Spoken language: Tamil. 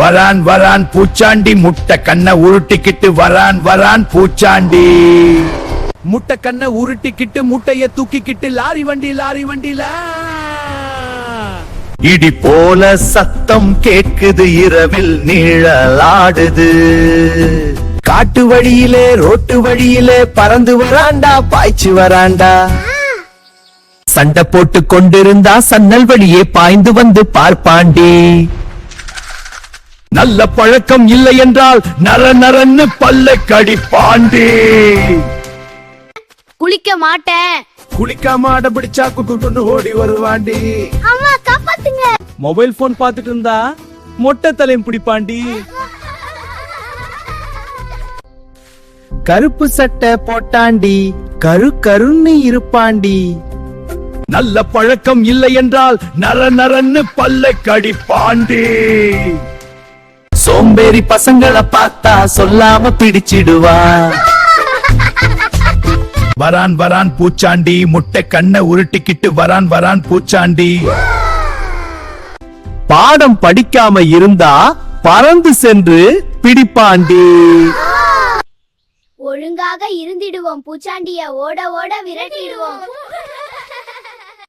வரான் வரான் பூச்சாண்டி முட்டை கண்ண உருட்டிக்கிட்டு வரான் வரான் பூச்சாண்டி. முட்டை கண்ண உருட்டிக்கிட்டு முட்டைய தூக்கிக்கிட்டு லாரி வண்டில இடி போல சத்தம் கேட்குது இரவில் நிழலாடுது. காட்டு வழியிலே ரோட்டு வழியிலே பறந்து வராண்டா பாய்ச்சி வராண்டா. சண்டை போட்டு கொண்டிருந்தா சன்னல் வழியே பாய்ந்து வந்து பார்ப்பாண்டி. நல்ல பழக்கம் இல்லை என்றால் நர நரன்னு பல்லை கடிப்பாண்டி. குளிக்க மாட்டேன். குளிக்காம ஆட பிடிச்சா குக்கு ஓடி வருவாண்டி. அம்மா காப்பாத்துங்க. மொபைல் போன் பாத்துட்டு இருந்தா மொட்டை தலையும் பிடிப்பாண்டி. கருப்பு சட்டை போட்டாண்டி கரு கருன்னு இருப்பாண்டி. நல்ல பழக்கம் இல்லை என்றால் நர நரன்னு பல்லை கடிப்பாண்டி. சோம்பேறி பசங்களை பார்த்தா சொல்லாம பிடிச்சிடுவா. வரான் வரான் பூச்சாண்டி முட்டை கண்ண உருட்டிக்கிட்டு வரான் வரான் பூச்சாண்டி. பாடம் படிக்காம இருந்தா பறந்து சென்று பிடிப்பாண்டி. ஒழுங்காக இருந்திடுவோம் பூச்சாண்டிய ஓட ஓட விரட்டிடுவோம்.